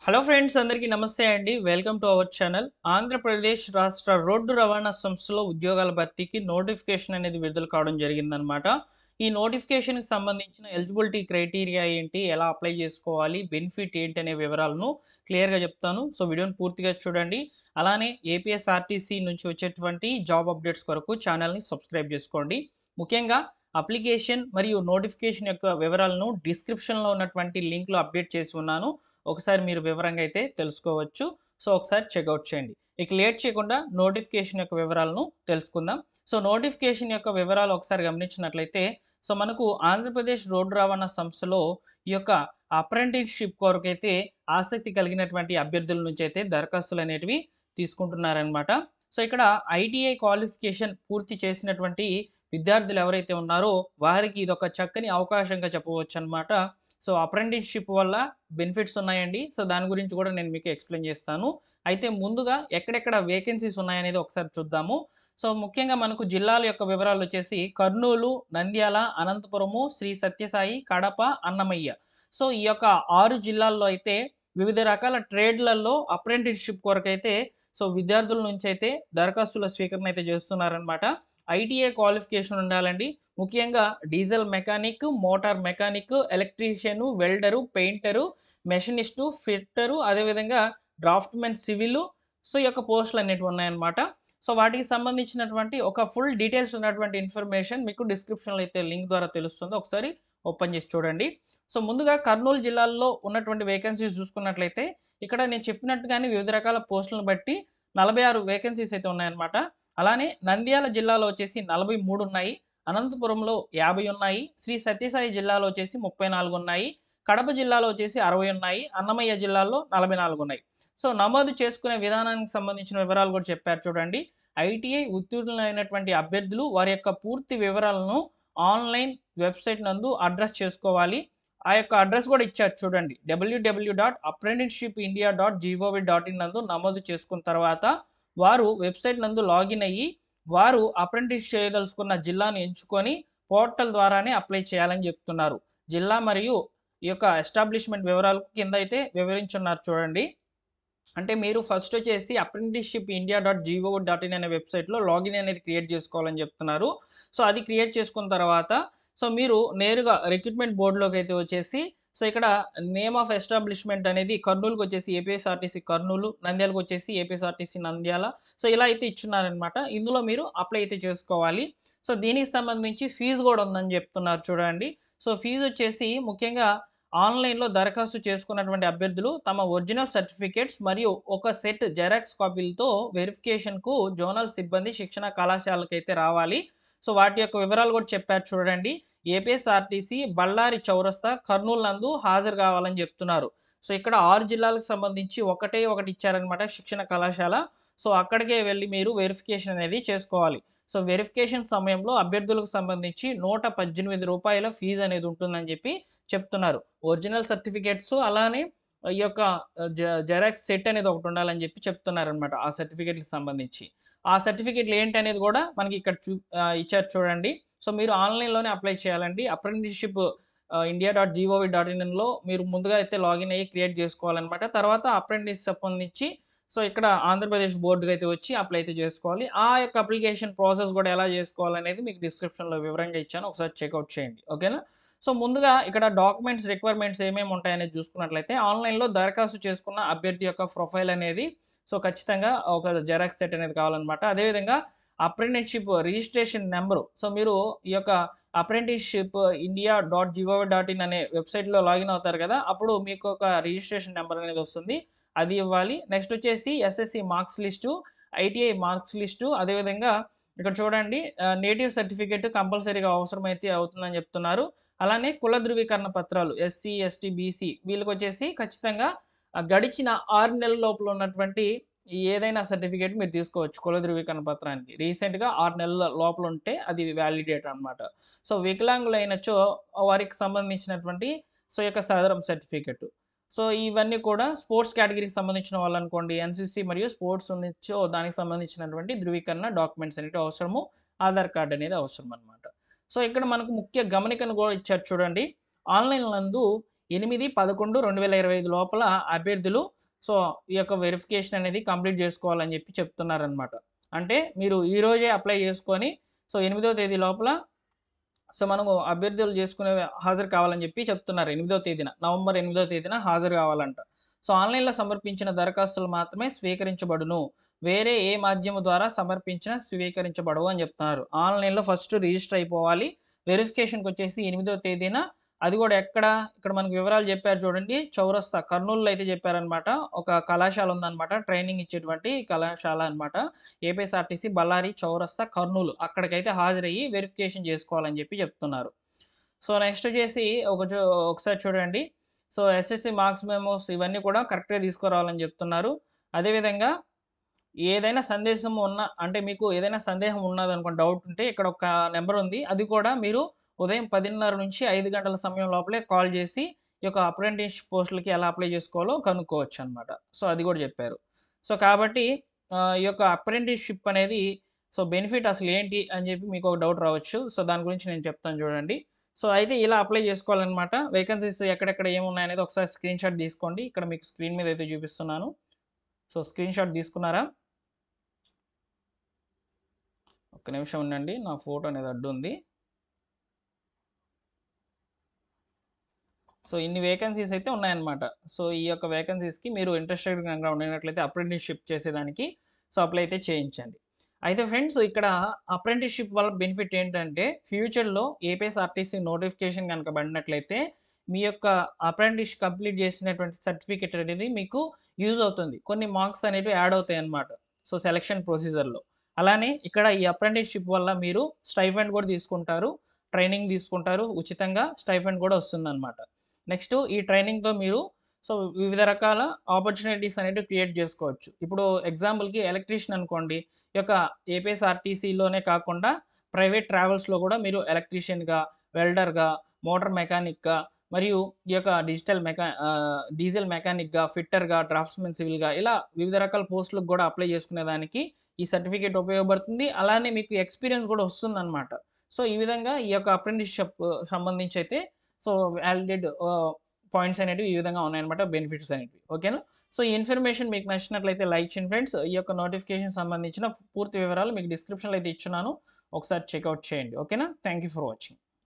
Hello friends, అందరికీ నమస్తే అండి. Welcome to our channel. Andhra Pradesh రాష్ట్ర రోడ్డు రవాణా సంస్థలో ఉద్యోగాల భర్తీకి నోటిఫికేషన్ అనేది విడుదల కావడం జరిగిందనమాట. ఈ నోటిఫికేషన్‌కి సంబంధించిన ఎలిజిబిలిటీ క్రైటీరియా ఏంటి? ఎలా అప్లై చేసుకోవాలి? బెనిఫిట్ ఏంటి? అనే వివరాలను క్లియర్‌గా చెప్తాను. సో, వీడియోని పూర్తిగా చూడండి. అలానే ఏపీఎస్ఆర్టీసీ నుంచి వచ్చేటువంటి జాబ్ అప్డేట్స్ కొరకు ఛానల్‌ని సబ్స్క్రైబ్ చేసుకోండి. ముఖ్యంగా అప్లికేషన్ మరియు నోటిఫికేషన్ యొక్క వివరాలను డిస్క్రిప్షన్‌లో ఉన్నటువంటి లింక్‌లో అప్డేట్ చేసి ఉన్నాను. ఒకసారి మీరు వివరంగా అయితే తెలుసుకోవచ్చు. సో, ఒకసారి చెక్‌ఔట్ చేయండి. ఇక లేట్ చేయకుండా నోటిఫికేషన్ యొక్క వివరాలను తెలుసుకుందాం. సో, నోటిఫికేషన్ యొక్క వివరాలు ఒకసారి గమనించినట్లయితే, సో, మనకు ఆంధ్రప్రదేశ్ రోడ్డు రవాణా సంస్థలో ఈ యొక్క అప్రెంటిస్‌షిప్ కొరకైతే ఆసక్తి కలిగినటువంటి అభ్యర్థుల నుంచి అయితే దరఖాస్తులు అనేటివి తీసుకుంటున్నారనమాట. సో, ఇక్కడ ఐటీఐ క్వాలిఫికేషన్ పూర్తి చేసినటువంటి విద్యార్థులు ఎవరైతే ఉన్నారో వారికి ఇదొక చక్కని అవకాశంగా చెప్పవచ్చనమాట. సో, అప్రెంటిస్‌షిప్ వల్ల బెనిఫిట్స్ ఉన్నాయండి. సో, దాని గురించి కూడా నేను మీకు ఎక్స్‌ప్లెయిన్ చేస్తాను. అయితే ముందుగా ఎక్కడెక్కడ వేకెన్సీస్ ఉన్నాయనేది ఒకసారి చూద్దాము. సో, ముఖ్యంగా మనకు జిల్లాల యొక్క వివరాలొచ్చేసి కర్నూలు, నంద్యాల, అనంతపురము, శ్రీ సత్యసాయి, కడప, అన్నమయ్య. సో, ఈ యొక్క 6 జిల్లాల్లో అయితే వివిధ రకాల ట్రేడ్‌లలో అప్రెంటిస్‌షిప్ కొరకైతే విద్యార్థుల నుంచైతే దరఖాస్తుల స్వీకరణ అయితే చేస్తున్నారనమాట. ఐటీఐ క్వాలిఫికేషన్ ఉండాలండి. ముఖ్యంగా diesel mechanic, motor mechanic, electrician, welder, painter, machinist, fitter, అదేవిధంగా డ్రాఫ్ట్‌మెన్ సివిలు. సో, ఈ యొక్క పోస్టులు అనేటివి ఉన్నాయన్నమాట. సో, వాటికి సంబంధించినటువంటి ఒక ఫుల్ డీటెయిల్స్ ఉన్నటువంటి ఇన్ఫర్మేషన్ మీకు డిస్క్రిప్షన్‌లో అయితే లింక్ ద్వారా తెలుస్తుంది. ఒకసారి ఓపెన్ చేసి చూడండి. సో, ముందుగా కర్నూలు జిల్లాలో ఉన్నటువంటి వేకెన్సీస్ చూసుకున్నట్లయితే ఇక్కడ నేను చెప్పినట్టుగానే వివిధ రకాల పోస్టులను బట్టి 46 వేకెన్సీస్ అయితే ఉన్నాయన్నమాట. అలానే నంద్యాల జిల్లాలో వచ్చేసి 43 ఉన్నాయి. అనంతపురంలో 50 ఉన్నాయి. శ్రీ సత్యసాయి జిల్లాలో వచ్చేసి 34 ఉన్నాయి. కడప జిల్లాలో వచ్చేసి 60 ఉన్నాయి. అన్నమయ్య జిల్లాలో 44 ఉన్నాయి. సో, నమోదు చేసుకునే విధానానికి సంబంధించిన వివరాలు కూడా చెప్పారు చూడండి. ఐటీఐ ఉత్తీర్ణులైనటువంటి అభ్యర్థులు వారి యొక్క పూర్తి వివరాలను ఆన్‌లైన్ వెబ్‌సైట్ నందు అడ్రెస్ చేసుకోవాలి. ఆ యొక్క అడ్రెస్ కూడా ఇచ్చారు చూడండి. www.apprenticeshipindia.gov.in నందు నమోదు చేసుకున్న తర్వాత వారు వెబ్‌సైట్ నందు లాగిన్ అయ్యి వారు అప్రెంటిస్ చేయదలుచుకున్న జిల్లాను ఎంచుకొని పోర్టల్ ద్వారానే అప్లై చేయాలని చెప్తున్నారు. జిల్లా మరియు ఈ యొక్క ఎస్టాబ్లిష్‌మెంట్ వివరాలు కింద అయితే వివరించున్నారు చూడండి. అంటే మీరు ఫస్ట్ వచ్చేసి అప్రెంటిస్‌షిప్ ఇండియా డాట్ జీఓవి.ఇన్ అనే వెబ్‌సైట్‌లో లాగిన్ అనేది క్రియేట్ చేసుకోవాలని చెప్తున్నారు. సో, అది క్రియేట్ చేసుకున్న తర్వాత మీరు నేరుగా రిక్రూట్‌మెంట్ బోర్డ్‌లోకైతే వచ్చేసి ఇక్కడ నేమ్ ఆఫ్ ఎస్టాబ్లిష్‌మెంట్ అనేది కర్నూలుకొచ్చేసి ఏపీఎస్ఆర్టీసీ కర్నూలు, నంద్యాలకొచ్చేసి ఏపీఎస్ఆర్టీసీ నంద్యాల. సో, ఇలా అయితే ఇచ్చున్నారనమాట. ఇందులో మీరు అప్లై అయితే చేసుకోవాలి. సో, దీనికి సంబంధించి ఫీజు కూడా ఉందని చెప్తున్నారు చూడండి. సో, ఫీజు వచ్చేసి ముఖ్యంగా ఆన్‌లైన్‌లో దరఖాస్తు చేసుకున్నటువంటి అభ్యర్థులు తమ ఒరిజినల్ సర్టిఫికేట్స్ మరియు ఒక సెట్ జెరాక్స్ కాపీలతో వెరిఫికేషన్‌కు జోనల్ సిబ్బంది శిక్షణ కళాశాలకైతే రావాలి. సో, వాటి యొక్క వివరాలు కూడా చెప్పారు చూడండి. ఏపీఎస్ఆర్టీసీ బళ్ళారి చౌరస్తా కర్నూలు నందు హాజరు కావాలని చెప్తున్నారు. సో, ఇక్కడ 6 జిల్లాలకు సంబంధించి ఒకటే ఒకటి ఇచ్చారనమాట శిక్షణ కళాశాల. సో, అక్కడికే వెళ్లి మీరు వెరిఫికేషన్ అనేది చేసుకోవాలి. సో, వెరిఫికేషన్ సమయంలో అభ్యర్థులకు సంబంధించి రూ. 118 ఫీజు అనేది ఉంటుందని చెప్పి చెప్తున్నారు. ఒరిజినల్ సర్టిఫికేట్స్ అలానే ఈ యొక్క జెరాక్స్ సెట్ అనేది ఒకటి ఉండాలని చెప్పి చెప్తున్నారనమాట. ఆ సర్టిఫికేట్‌కి సంబంధించి. ఆ సర్టిఫికేట్‌లు ఏంటనేది కూడా మనకి ఇక్కడ ఇచ్చారు చూడండి. సో, మీరు ఆన్‌లైన్‌లోనే అప్లై చేయాలండి. అప్రెంటిస్‌షిప్ india.gov.inలో మీరు ముందుగా అయితే లాగిన్ అయ్యి క్రియేట్ చేసుకోవాలనమాట. తర్వాత అప్రెంటిస్ సంబంధించి ఇక్కడ ఆంధ్రప్రదేశ్ బోర్డ్‌కి అయితే వచ్చి అప్లై అయితే చేసుకోవాలి. ఆ యొక్క అప్లికేషన్ ప్రాసెస్ కూడా ఎలా చేసుకోవాలనేది మీకు డిస్క్రిప్షన్‌లో వివరంగా ఇచ్చాను. ఒకసారి చెక్‌ఔట్ చేయండి. ఓకేనా? సో, ముందుగా ఇక్కడ డాక్యుమెంట్స్ రిక్వైర్మెంట్స్ ఏమేమి ఉంటాయనేది చూసుకున్నట్లయితే ఆన్‌లైన్‌లో దరఖాస్తు చేసుకున్న అభ్యర్థి యొక్క ప్రొఫైల్ అనేది ఖచ్చితంగా ఒక జెరాక్స్ సెట్ అనేది కావాలనమాట. అదేవిధంగా అప్రెంటిస్‌షిప్ రిజిస్ట్రేషన్ నంబరు. సో, మీరు ఈ యొక్క అప్రెంటిస్‌షిప్ ఇండియా.gov.in అనే వెబ్‌సైట్‌లో లాగిన్ అవుతారు కదా! అప్పుడు మీకు ఒక రిజిస్ట్రేషన్ నంబర్ అనేది వస్తుంది. అది ఇవ్వాలి. నెక్స్ట్ వచ్చేసి SSC marks list, ITI marks list, అదేవిధంగా ఇక్కడ చూడండి నేటివ్ సర్టిఫికేట్ కంపల్సరీగా అవసరమైతే అవుతుందని చెప్తున్నారు. అలానే కుల ధృవీకరణ పత్రాలు ఎస్సీ, ఎస్టీ, బీసీ వీళ్ళకొచ్చేసి ఖచ్చితంగా గడిచిన 6 నెలల లోపల ఉన్నటువంటి ఏదైనా సర్టిఫికేట్ మీరు తీసుకోవచ్చు కుల ధృవీకరణ పత్రానికి. రీసెంట్‌గా 6 నెలల లోపల ఉంటే అది వ్యాలిడేట్ అనమాట. సో, వికలాంగులైనచో వారికి సంబంధించినటువంటి ఈ యొక్క సదరం సర్టిఫికేట్. సో, ఇవన్నీ కూడా స్పోర్ట్స్ కేటగిరీకి సంబంధించిన వాళ్ళనుకోండి ఎన్‌సీసీ మరియు స్పోర్ట్స్ ఉన్నచో దానికి సంబంధించినటువంటి ధృవీకరణ డాక్యుమెంట్స్ అనేటివి అవసరము. ఆధార్ కార్డ్ అనేది అవసరం అనమాట. సో, ఇక్కడ మనకు ముఖ్య గమనికను కూడా ఇచ్చారు చూడండి. ఆన్‌లైన్ నందు 8/11/2025 లోపల అభ్యర్థులు సో ఈ యొక్క వెరిఫికేషన్ అనేది కంప్లీట్ చేసుకోవాలని చెప్పి చెప్తున్నారనమాట. అంటే మీరు ఈ రోజే అప్లై చేసుకొని సో 8వ తేదీ లోపల సో మనము అభ్యర్థులు చేసుకునే హాజరు కావాలని చెప్పి చెప్తున్నారు. 8వ తేదీన నవంబర్ 8వ తేదీన హాజరు కావాలంట. సో ఆన్లైన్లో సమర్పించిన దరఖాస్తులు మాత్రమే స్వీకరించబడును. వేరే ఏ మాధ్యమం ద్వారా సమర్పించినా స్వీకరించబడవు అని చెప్తున్నారు. ఆన్లైన్లో ఫస్ట్ రిజిస్టర్ అయిపోవాలి. వెరిఫికేషన్కి వచ్చేసి 8వ తేదీన, అది కూడా ఎక్కడ, ఇక్కడ మనకు వివరాలు చెప్పారు చూడండి, చౌరస్తా కర్నూలులో అయితే చెప్పారనమాట. ఒక కళాశాల ఉందన్నమాట, ట్రైనింగ్ ఇచ్చేటువంటి కళాశాల అనమాట. ఏపీఎస్ఆర్టీసీ బళ్ళారి చౌరస్తా కర్నూలు, అక్కడికైతే హాజరయ్యి వెరిఫికేషన్ చేసుకోవాలని చెప్పి చెప్తున్నారు. సో నెక్స్ట్ వచ్చేసి ఒకసారి చూడండి. సో ఎస్ఎస్సి మార్క్స్ మెమోస్ ఇవన్నీ కూడా కరెక్ట్గా తీసుకురావాలని చెప్తున్నారు. అదేవిధంగా ఏదైనా సందేశం ఉన్న, అంటే మీకు ఏదైనా సందేహం ఉన్నదనుకోండి, డౌట్ ఉంటే ఇక్కడ ఒక నెంబర్ ఉంది, అది కూడా మీరు ఉదయం 10:30 నుంచి 5 గంటల సమయం లోపలే కాల్ చేసి ఈ యొక్క అప్రెంటిస్‌షిప్ పోస్టులకి ఎలా అప్లై చేసుకోవాలో కనుక్కోవచ్చు అనమాట. సో అది కూడా చెప్పారు. సో కాబట్టి ఈ యొక్క అప్రెంటిస్‌షిప్ అనేది సో బెనిఫిట్ అసలు ఏంటి అని చెప్పి మీకు ఒక డౌట్ రావచ్చు. సో దాని గురించి నేను చెప్తాను చూడండి. సో అయితే ఇలా అప్లై చేసుకోవాలన్నమాట. వేకెన్సీస్ ఎక్కడెక్కడ ఏమున్నాయనేది ఒకసారి స్క్రీన్‌షాట్ తీసుకోండి. ఇక్కడ మీకు స్క్రీన్ మీద అయితే చూపిస్తున్నాను. సో స్క్రీన్‌షాట్ తీసుకున్నారా? ఒక్క నిమిషం ఉండండి, నా ఫోటో అనేది అడ్డు ఉంది. సో ఇన్ని వేకెన్సీస్ అయితే ఉన్నాయన్నమాట. సో ఈ యొక్క వేకెన్సీస్కి మీరు ఇంట్రెస్టెడ్ కనుక ఉన్నట్లయితే అప్రెంటిస్‌షిప్ చేసేదానికి సో అప్లై అయితే చేయించండి. అయితే ఫ్రెండ్స్, ఇక్కడ అప్రెంటిస్‌షిప్ వల్ల బెనిఫిట్ ఏంటంటే ఫ్యూచర్‌లో ఏపీఎస్ఆర్టీసీ నోటిఫికేషన్ కనుక పడినట్లయితే మీ యొక్క అప్రెంటిస్ కంప్లీట్ చేసినటువంటి సర్టిఫికేట్ అనేది మీకు యూజ్ అవుతుంది. కొన్ని మార్క్స్ అనేవి యాడ్ అవుతాయి అన్నమాట సో సెలక్షన్ ప్రొసీజర్‌లో. అలానే ఇక్కడ ఈ అప్రెంటిస్‌షిప్ వల్ల మీరు స్టైఫండ్ కూడా తీసుకుంటారు, ట్రైనింగ్ తీసుకుంటారు, ఉచితంగా స్టైఫండ్ కూడా వస్తుందన్నమాట. నెక్స్ట్ ఈ ట్రైనింగ్‌తో మీరు సో వివిధ రకాల ఆపర్చునిటీస్ అనేవి క్రియేట్ చేసుకోవచ్చు. ఇప్పుడు ఎగ్జాంపుల్‌కి ఎలక్ట్రీషియన్ అనుకోండి, ఈ యొక్క ఏపీఎస్ఆర్టీసీలోనే కాకుండా ప్రైవేట్ ట్రావెల్స్‌లో కూడా మీరు ఎలక్ట్రీషియన్‌గా, వెల్డర్‌గా, మోటార్ మెకానిక్‌గా, మరియు ఈ యొక్క డీజిల్ మెకానిక్‌గా, ఫిట్టర్‌గా, డ్రాఫ్ట్స్‌మెన్ సివిల్‌గా, ఇలా వివిధ రకాల పోస్టులకు కూడా అప్లై చేసుకునేదానికి ఈ సర్టిఫికేట్ ఉపయోగపడుతుంది. అలానే మీకు ఎక్స్‌పీరియన్స్ కూడా వస్తుందన్నమాట. సో ఈ విధంగా ఈ యొక్క అప్రెంటిస్‌షిప్ సంబంధించి అయితే సో వాలిడేట్ పాయింట్స్ అనేవి ఈ విధంగా ఉన్నాయన్నమాట, బెనిఫిట్స్ అనేవి. ఓకేనా? సో ఈ ఇన్ఫర్మేషన్ మీకు నచ్చినట్లయితే లైక్ చేయండి ఫ్రెండ్స్. ఈ యొక్క నోటిఫికేషన్ సంబంధించిన పూర్తి వివరాలు మీకు డిస్క్రిప్షన్లో అయితే ఇచ్చున్నాను, ఒకసారి చెక్అవుట్ చేయండి. ఓకేనా? Thank you for watching.